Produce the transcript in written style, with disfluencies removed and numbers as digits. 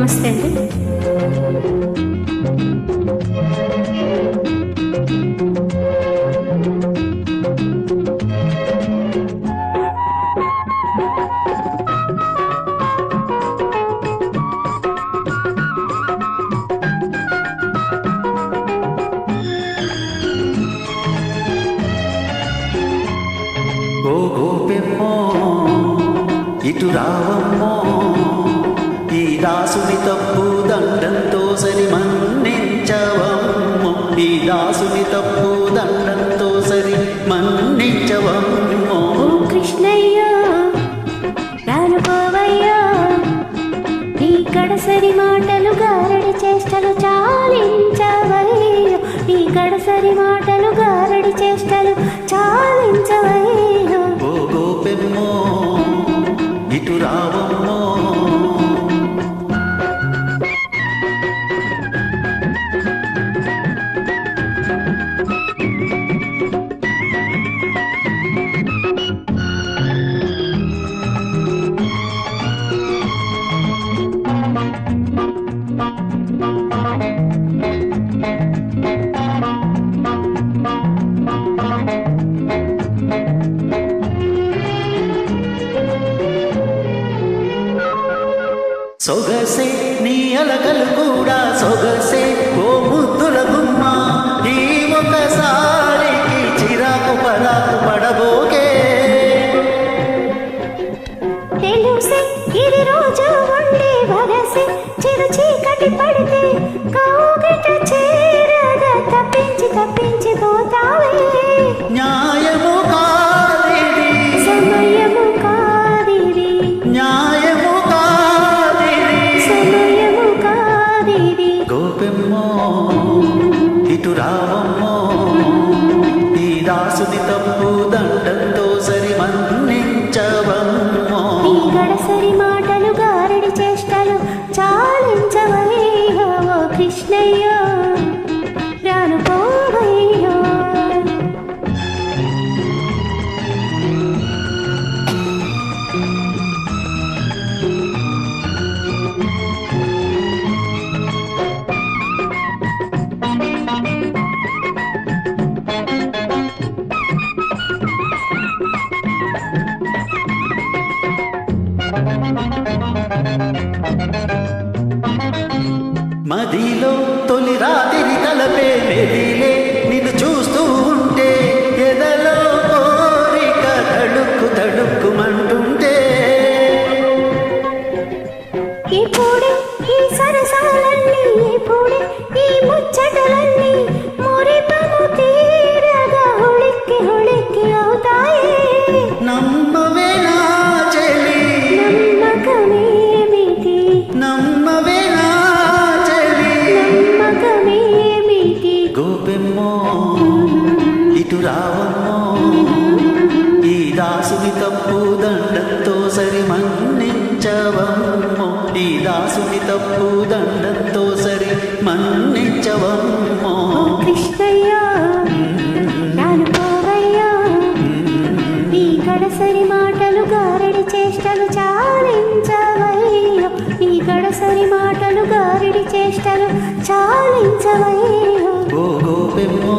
నమస్తే అండి. ఓ గోపెమ్మో ఇటు రావమ్మో, ఈ దాసుని తప్పు దండంతో సరి మన్నించవమ్మో, ఈ దాసుని తప్పు దండంతో సరి మన్నించవమ్మో. ఓ కృష్ణయ్య రానుకోవయ్యా, నీ కడసరి మాటలు గారడి చేష్టలు చాలించవయ్యో, నీ కడసరి మాటలు గారడి చేష్టలు చాలించవయ్యో. ఓ గోపెమ్మో ఇటు రావమ్మో, సొగసే నీ అలకలు కూడా సొగసే ఓ ముద్దుల గుమ్మ, ఈ ఒకసారికి చిరాకు పరాకు పడబోకే. తెలుసే ఇది రోజు ఉండే వరసే, చిరు చీకటి పడితే కౌగిట చేరగా తప్పించి తప్పించి పోతావే. న్యాయము కాదిది, సమయము కాదిది, న్యాయము కాదిది. సమయము కాదిది. గోపెమ్మో ఇటు రావమ్మో, ఈ దాసుని తప్పు దండంతో సరి మన్నించవమ్మో. నీ గడసరి మాటలు గారడి చేష్టలు చాలించవయ్యో. ఓ కృష్ణయ్య రానుకోవయ్యో. మదిలో తొలి రాత్రి తలపే మెదిలే, నిన్ను చూస్తూ ఉంటే ఎదలో కోరిక తడుక్కు తడుక్కుమంటుంటే. ఇప్పుడే ఈ సరసాలన్నీ, ఇప్పుడే ఈ ముచ్చటలన్నీ మురిపము తీరగా హుళిక్కి హుళిక్కి అవుతాయి. నమ్మవే నా చెలి, నమ్మకమేమిటి, నమ్మవే నా చెలి. నమ్మకమేమిటి. గోపెమ్మో ఇటు రావమ్మో, ఈ దాసుని తప్పు దండంతో సరి మన్నించవమ్మో, ఈ దాసుని తప్పు దండంతో సరి మన్నించవమ్మో. ఓ కృష్ణయ్య రానుకోవయ్యా, నీ గడసరి మాటలు గారడి చేష్టలు చాలించవయ్యో, నీ గడసరి మాటలు గారడి చేష్టలు చాలించవయ్యో. ఓ గోపెమ్మో